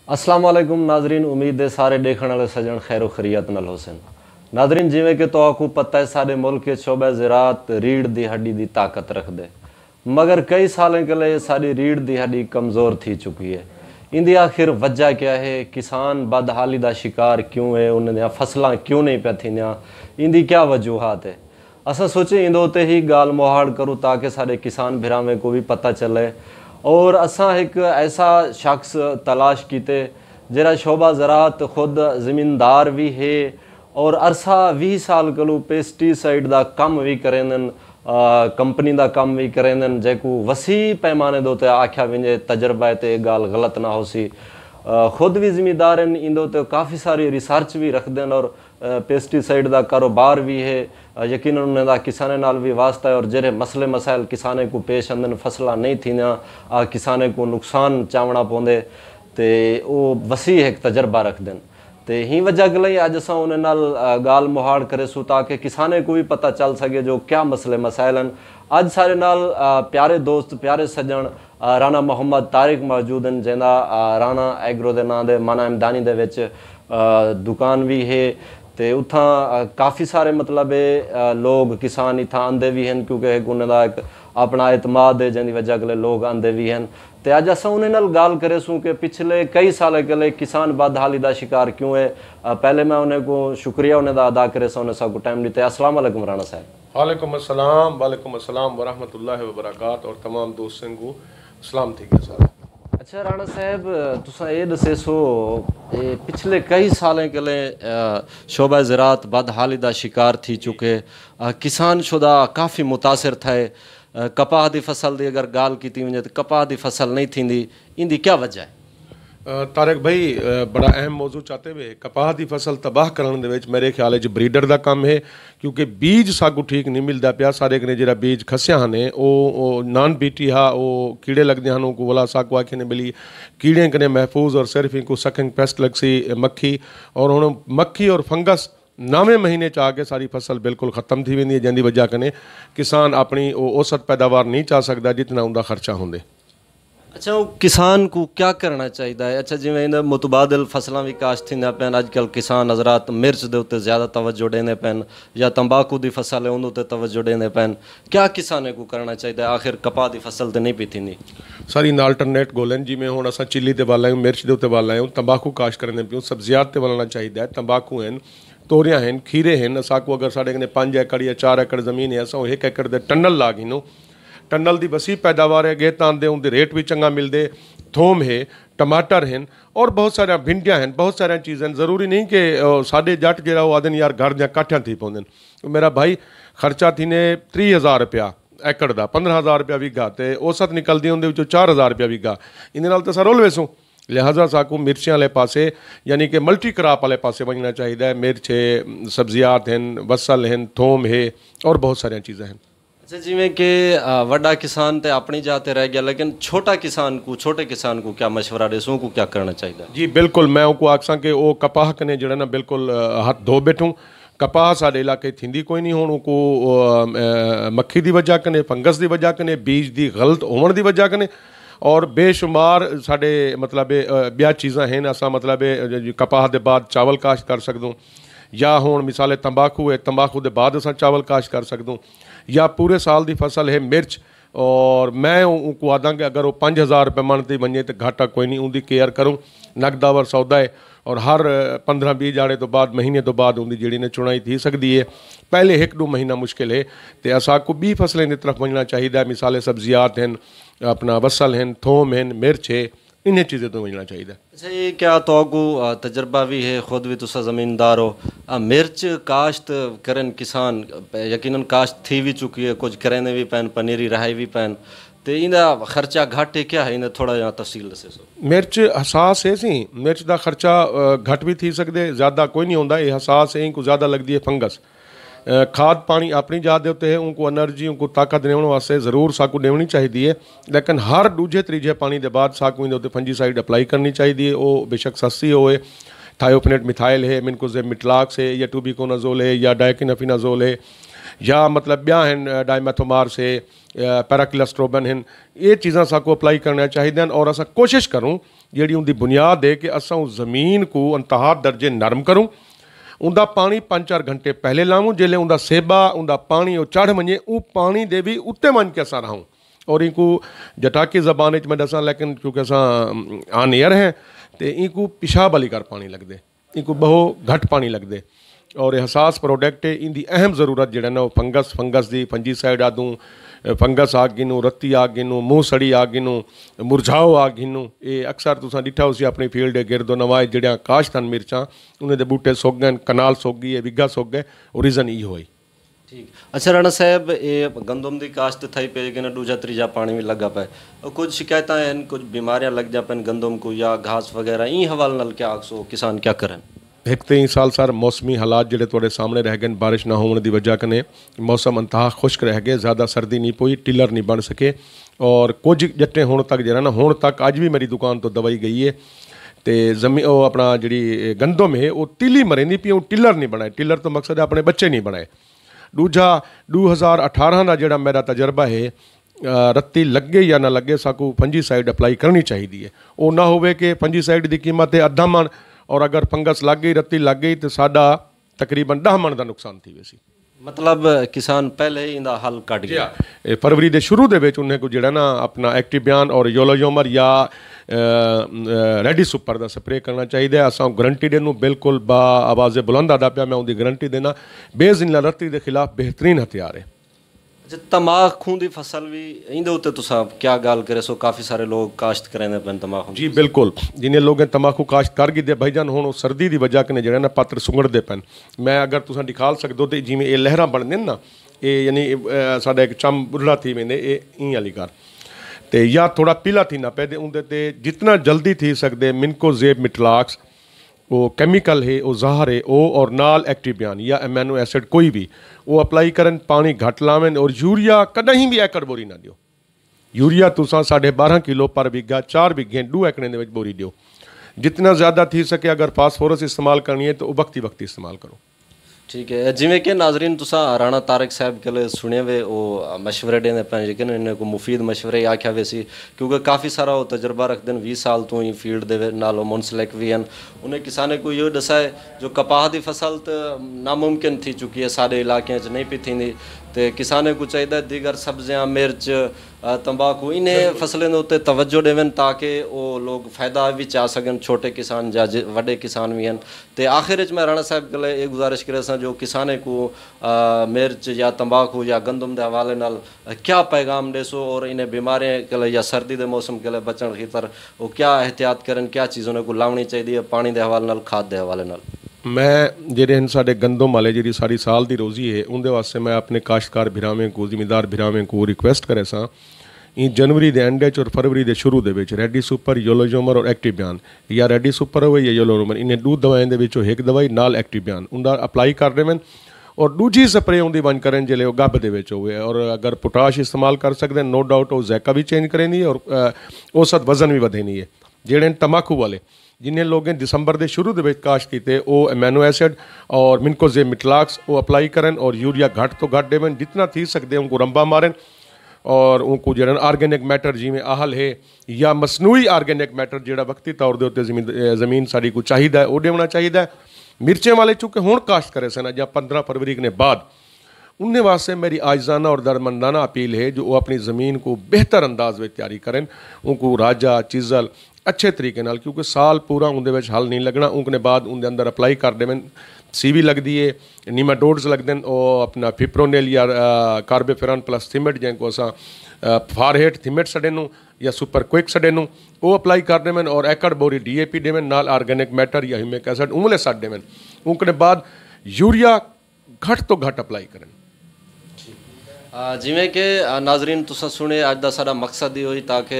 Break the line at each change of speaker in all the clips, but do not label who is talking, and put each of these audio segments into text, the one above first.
अस्सलाम वालेकुम नाजरीन, उम्मीद है सारे देखने वाले सजन खैर खरीयत नल होसन। नाजरीन, जिमें कि तो पता है सारे मुल्क के शोबे ज़राअत रीढ़ दी हड्डी की ताकत रख दे, मगर कई सालों के लिए सारी रीढ़ दी हड्डी कमज़ोर थी चुकी है। इंदी आखिर वजह क्या है? किसान बदहाली का शिकार क्यों है? उन्हें फसलां क्यों नहीं पे थी? इंदी क्या वजूहत है? असा सोचे इंदे उत्ते ही गाल मुहाड़ करूँ ताकि सारे किसान भिरावें को भी पता चले। और असा एक ऐसा शख्स तलाश कीते जरा शोबा ज़राअत खुद ज़मींदार भी है और अरसा 20 साल कलू पेस्टिसाइड का कम भी करेंदन, कंपनी का कम भी करेंदन, जेको वसी पैमाने दो आख्या वजे तजर्बा ते गाल गलत ना होसी। खुद भी ज़िम्मेदार हैं, इंदो तो काफ़ी सारी रिसर्च भी रखते हैं और पेस्टिसाइड का कारोबार भी है। यकीन उन्हें किसाने नाल भी वास्ता है और जेरे मसले मसाइल किसाने को पेश आंदन, फसलां नहीं थी किसाने को नुकसान चावना पौंदे ते वो वसी एक तजर्बा रख दें। तो ही वजह के लिए अज असा उन्हें नाल गाल मुहाड़ करे सू ताकि किसाने को भी पता चल सके जो क्या मसले मसाइल हैं। अज सारे नाल प्यारे दोस्त प्यारे सज्जन राणा मोहम्मद तारिक मौजूद हैं, जिंदा राणा एग्रो के नाम दे माना इमदानी दे विच दुकान भी है। तो उथा काफ़ी सारे मतलब लोग किसान इतना आंदे भी हैं क्योंकि उन्हें एक अपना एतमाद है जिंदी वजह के लिए लोग आंदे भी हैं। तो अज अस उन्हें गाल करे सूँ कि पिछले कई साल के लिए किसान बदहाली का शिकार क्यों है। पहले मैं उन्हें को शुक्रिया उन्हें आदा करे उन्हें सबको टाइम दीते। अस्सलाम वालेकुम राणा साहब।
वालेकुम अस्सलाम वरहमतुल्लाहि व बरकात और तमाम दोस्तों को सलाम थी सारा।
अच्छा राणा साहब, तुसा ये दसे सो पिछले कई सालों के लिए शोबा ज़राअत बदहाली का शिकार थी चुके, किसान शुदा काफ़ी मुतासिर थे। कपाह की फसल की अगर गाल की वजे तो कपाह की फसल नहीं थी, इंदी क्या वजह है?
तारिक भाई बड़ा अहम मौजू चाहते हुए कपाह की फसल तबाह करने दे मेरे ख्याल ब्रीडर का काम है क्योंकि बीज सागू ठीक नहीं मिलता पाया। सारे कने जो बीज खसिया ने वो नॉन बीटी हा, वो कीड़े लगते हैं उनको वाला सागू आखे ने मिली कीड़े कने महफूज और सिर्फ इनको सकिंग पेस्ट लग सी मक्खी और हूँ मक्खी और फंगस 9वें महीने च आके सारी फसल बिल्कुल ख़त्म थी वेंदी है, जिंदी वजह कने किसान अपनी औसत पैदावार नहीं चा सकता जितना उनका खर्चा होंगे।
अच्छा, वो किसान को क्या करना चाहिए? अच्छा, जिमें मुतबादिल फसलों भी काश्त थी पैन, अजकल किसान हजरात मिर्च के उत्ते ज़्यादा तवज्जो देने पैन या तंबाकू की फसल है उन्होंने तवज्जो देने पैन, क्या किसाने को करना चाहिए? आखिर कपाह की फसल तो नहीं पी थी
सारी इन अल्टरनेट गोलन जिमें हूँ अस चिली ते वाल मिर्च के उत्ते वाल तंबाकू काश्त करने पियूँ, सब्जियात ते वलना चाहिए। तंबाकू हैं, तोरियां हैं, खीरे हैं। असाको अगर साढ़े कने 5 एकड़ या 4 एकड़ ज़मीन है अस 1 एकड़ के टनल ला गिनो, टनल की वसी पैदावार है, गेत आते उनके रेट भी चंगा मिलते। थोम है, टमाटर हैं और बहुत सारा भिंडियाँ हैं, बहुत सारी चीज़ें। ज़रूरी नहीं कि साढ़े जट जो आदन यार घर द काठियाँ थी पाँदन। मेरा भाई खर्चा थी ने 30,000 रुपया एकड़ का, 15,000 रुपया बीघा, तो औसत निकलती उनके 4,000 रुपया बीघा। इन तो अस रोल वेसूँ, लिहाजा साकू मिर्चियां वाले पासे यानी कि मल्टी क्रॉप वाले पासे बनना चाहिए। मिर्च है, सब्जियात हैं, वसल हैं, थोम है और बहुत सारी चीज़ें हैं।
अच्छा, जिमें कि वड्डा किसान तो अपनी जाते रह गया, लेकिन छोटे किसान को क्या मशवरा देसूँ को क्या करना चाहिए?
जी बिल्कुल, मैं उनको आखसा कि वो कपाह कने जड़ा ना बिल्कुल हाथ धो बैठूँ। कपाह साढ़े इलाके थी कोई नहीं, हूँ को मक्खी की वजह कने, फंगस की वजह कने, बीज की गलत होने की वजह कने और बेशुमार साढ़े मतलब ब्या चीज़ां हैं। असा मतलब कपाह के बाद चावल काश्त कर सकूँ या हूँ मिसाल तंबाकू है, तंबाकू के बाद अस चावल काश्त कर सकूँ या पूरे साल की फसल है मिर्च। और मैं उनको आदा कि अगर वो 5,000 रुपये मन से वजे तो घाटा कोई नहीं, उनकी केयर करूँ। नकदावर सौदा है और हर 15-20 जाड़े तो बाद महीने तो बाद उनकी जी ने चुनाई थी सकती है। पहले 1-2 महीना मुश्किल है तो असाको बी फसलें की तरफ वजना चाहिए। मिसाल सब्जियात हैं, अपना वसल हैं, थोम हैं, मिर्च है, इन्हें चीज़ें तो वजना चाहिए।
अच्छा, ये क्या तो तजर्बा भी है, खुद भी तुसा ज़मींदार हो। मिर्च काश्त करन किसान यकीनन काश्त थी भी चुकी है, कुछ करेंदे भी पैन, पनीरी रहाई भी पैन, तो इनका खर्चा घाटे क्या है? इन्हें थोड़ा यहाँ तफसील दसे सो।
मिर्च हसास है सी, मिर्च का खर्चा घट भी थी सकते, ज़्यादा कोई नहीं होता। ये हसास है, इनको ज़्यादा लगती है फंगस। खाद पानी अपनी जात देते हैं, उनको एनर्जी उनको ताकत देने वास्ते ज़रूर साकू देनी चाहिए, लेकिन हर दूजे तीजे पानी के बाद साकू इन फंजीसाइड अप्लाई करनी चाहिए। वो बेशक सस्ती होए, थायोफिनेट मिथाइल है, मिनकोजेब मिटलाक्स है या टूबिकोनाजोल है या डायकिनाफिनाजोल है या मतलब ब्या हैं डायमेथोमार से पैराक्लस्ट्रोबन हैं, ये चीज़ा साकू अप्लाई करना चाहिए। और अस कोशिश करूँ ਜਿਹੜੀ ਉਹਦੀ ਬੁਨਿਆਦ ਹੈ ਕਿ ਅਸਾਂ ਉਸ ਜ਼ਮੀਨ को इंतहा दर्जे नरम करूँ, उनका पानी 5-4 घंटे पहले लाऊं, जिले उनका सेबा उनका पानी वो चढ़ वजे वो पानी दे भी उत्ते मन के असां रहूँ। और इनको जटाकी ज़बान मैं दसा, लेकिन क्योंकि असां ऑन एयर हैं तो इनको पेशाब वाली कर पानी लगते, इनको बहुत घट पानी लगते। और हसास प्रोडक्ट है, इनकी अहम ज़रूरत जो ना फंगस की फंजीसाइड आदूँ, फंगस आ गिनू, रत्ती आ गिनू, मूँह सड़ी आ गिनू, मुरझाओ आ गिनू। ये अक्सर तुसां डिठा उसी अपनी फील्ड गिरदो नवाज जड़ियाँ काश्त हैं मिर्चां, उन्हें बूटे सुक गए, कनाल सुक गई है, विघा सुक गए, और रीज़न ये होई।
ठीक। अच्छा राणा साहब, ये गंदम की काश्त थी पे कि दूजा तीजा पानी भी लगा पाए, कुछ शिकायत हैं, कुछ बीमारियां लग जा पैन गंदम को या घास वगैरह, ई हवाले नाल क्या आखसो किसान क्या करें?
एक तो साल सर मौसमी हालात जोड़े थोड़े सामने रह गए, बारिश ना होने की वजह कने मौसम इंतहा खुश्क रह गए, ज़्यादा सर्दी नहीं पोई, टिलर नहीं बन सके। और कुछ जट्टे होने तक जरा ना होने तक अज भी मेरी दुकान तो दवाई गई है तो जमीन वो अपना जी गंदम है वो तिली मरे नहीं पी, वो टिलर नहीं बनाए। टिलर तो मकसद है अपने बच्चे नहीं बनाए। दूजा 2018 का जोड़ा मेरा तजर्बा है, रत्ती लगे या ना लगे साकू फंजीसाइड अप्लाई करनी चाहिए है। वो ना होवे कि फंजीसाइड की कीमत है अद्धा मन, और अगर फंगस लग गई, रत्ती लग गई तो साडा तकरीबन 10 मन का नुकसान थी वैसी। मतलब
किसान पहले ही इंदा हल कट गया।
फरवरी के शुरू के उन्हें को जोड़ा ना अपना एक्टिबियान और योलोजोमर या रेडी सुपर का स्प्रे करना चाहिए। असा गारंटी देनू बिल्कुल बा आवाज़ बुलंद आदा पाया, मैं उनकी गारंटी देना। बेजिन रत्ती के खिलाफ बेहतरीन हथियार है।
तंबाकू की फसल भी इंदे उत्ते तुसा क्या गाल करे सो, काफ़ी सारे लोग काश्त करेंदे पैन तंबाकू?
जी बिल्कुल, जिन्हें लोग तंबाकू काश्त कर गए भाईजान, हुण सर्दी की वजह कने जो ना पत्तर सुंगड़ते पैन। मैं अगर तुसा दिखाल सकदो तो जिमें ये लहरां बनदे ना, ये यानी साडा एक चम बुढ़ा थी वेंदे ये ई वाली कर ते या थोड़ा पीला थी ना पैदे उनते ते जितना जल्दी थी सकते मिनकोजेब मिटलाक्स वो केमिकल है, वो ज़हर है, वो और नाल एक्टिबियान या एमिनो एसिड कोई भी वो अप्लाई करन, पानी घट लावें। और यूरिया कहीं भी एकड़ बोरी ना दियो। यूरिया तुसा 12.5 किलो पर बीघा 4 बीघे 2 एकड़े दे विच बोरी दियो। जितना ज़्यादा थी सके अगर फास्फोरस इस्तेमाल करनी है तो वक्ती वक्ती इस्तेमाल करो।
ठीक है। जिमें कि नाजरीन तुसा राणा तारक साहब के सुने वे वो मशवरे देने पैन, लेकिन इन्हें को मुफीद मशवरे आख्या वैसी, क्योंकि काफ़ी सारा वो तजर्बा रखते हैं, 20 साल तो ही फील्ड दे नालो मुंसलिक भी हैं। उन्हें किसाने को ये दसा है जो कपाह की फसल तो नामुमकिन थी चुकी है, सारे इलाके नहीं पी थी, तो किसाने को चाहिए दीगर सब्जियां, मिर्च, तंबाकू इन्हें फसलें उत्ते तवज्जो देवें ताकि वो लोग फ़ायदा भी चा सकन, छोटे किसान या वड्डे किसान भी हैं। तो आखिर मैं राणा साहब के लिए एक गुजारिश करे जो किसाने को मिर्च या तंबाकू या गंदम के हवाले नाल क्या पैगाम देसो, और इन्हें बीमारियों के लिए या सर्दी के मौसम के लिए बचने की तरह वो क्या एहतियात करें, क्या चीज़ों को लावनी चाहिए पानी के हवाले नाल, खाद के हवाले नाल?
मैं जेडे साढ़े गंदम वाले जी सारी साल की रोज़ी है उनके वास्ते मैं अपने काश्तकार भिरावें को, जिमीदार भिरावें को रिक्वेस्ट करे सा जनवरी के एंड और फरवरी के शुरू के रेडी सुपर, योलोजोमर और एक्टिबियान या रेडी सुपर हो या योलोजोमर, इन्हें 2 दवाइयों एक दवाई नाल एक्टिबियान उनका अप्लाई कर देवें। और दूजी स्प्रे उनकी बंद करें जिले वो गब के होवे। और अगर पोटाश इस्तेमाल कर सकते हैं, नो डाउट वो जैका भी चेंज करेंगी और औसत वजन भी वधेनी है। जेडे तंबाकू वाले जिन्हें लोगों दिसंबर के शुरू के काश्त किए वो एमिनो एसिड और मिनकोजेब मिटलाक्स वो अप्लाई करें और यूरिया घट तो घट देवें, जितना थी सकते उनको रंबा मारें। और उनको जो आर्गेनिक मैटर जिमें आहल है या मसनूई आर्गेनिक मैटर जोड़ा वक्ती तौर के उत्ते जमीन साड़ी को चाहिए वो देना चाहिए। मिर्चें वाले चूँकि हुण काश्त करे सन या 15 फरवरी के बाद, उनके वास्ते मेरी आजाना और दरमंदाना अपील है जो वो अपनी ज़मीन को बेहतर अंदाज में तैयारी करें, उनको राजा चिज़ल अच्छे तरीके नाल, क्योंकि साल पूरा उनके हल नहीं लगना। उनके बाद उनके अंदर अप्लाई कर देवें, सीवी लगती है, नीमाटोड्स लगते हैं, और अपना फिप्रोनेल या कार्बेफेरॉन प्लस थिमेट जैको असा फारहेट थिमेट सडेनू या सुपर क्विक सडेनू वो अप्लाई कर देवें। और एकड़ बोरी DAP देवें नाल आर्गेनिक मैटर या ह्यूमिक एसिड उमले सट देवें। उनके बाद यूरिया घट तो घट अप्लाई करें।
जिमें कि नाजरीन तुसा सुने अज का सारा मकसद ही हुई ताकि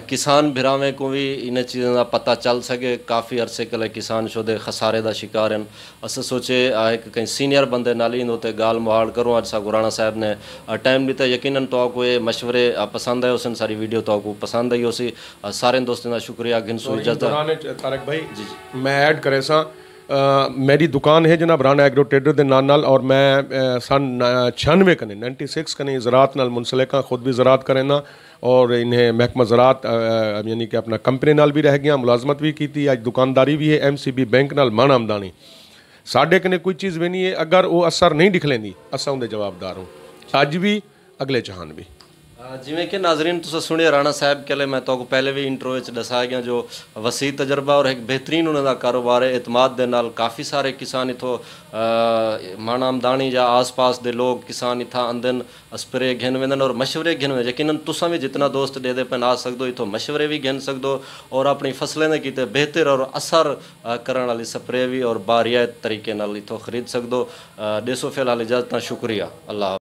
किसान भिरावें को भी इन चीज़ों का पता चल सके। काफ़ी अरसे के लिए किसान शोदे खसारे का शिकार हैं। अस सोचे एक कहीं सीनियर बंदे नाल ही होते गाल मुहाड़ करूँ। अज सा गुराना साहब ने टाइम दिता, यकीनन तो को ये मशवरे पसंद आए उसन, सारी वीडियो तो को पसंद आई उसी। सारे दोस्तों का शुक्रिया गिनसू इजाजत।
तारक भाई जी मैं ऐड करे सा मेरी दुकान है जनाब राना एग्रो ट्रेडर के नाल और मैं सन 96 कने 96 कने ज़रात नाल मुंसलिक हाँ, खुद भी ज़रात करें और इन्हें महकमा ज़रात यानी कि अपना कंपनी नाल भी रह गया, मुलाजमत भी की, अज दुकानदारी भी है MCB बैंक नाल मन आमदानी साढ़े कने कोई चीज़ भी नहीं है। अगर वो असर नहीं दिख लेंदी असा उनके जवाबदार हूँ अज भी अगले जहान भी।
जिमें कि नाजरीन तुसा सुनिया राणा साहब के लिए मैं तो पहले भी इंट्रो दसा गया जो वसी तजर्बा और एक बेहतरीन उन्होंने कारोबार है एतमाद दे नाल काफ़ी सारे किसान इथों मन आमदानी या आस पास दे लोग किसान इथा आंदन स्प्रे घिन वेंदन और मशवरे घिन वे यकीनन तुसा भी जितना दोस्त दे पे आ सकदो इथों मशवरे भी घिन सकदो और अपनी फसलें ने किते बेहतर और असर करने वाली स्प्रे भी और बारियात तरीके नाल इथों खरीद सकदो। देसो फिलहाल इजाजत शुक्रिया अल्लाह।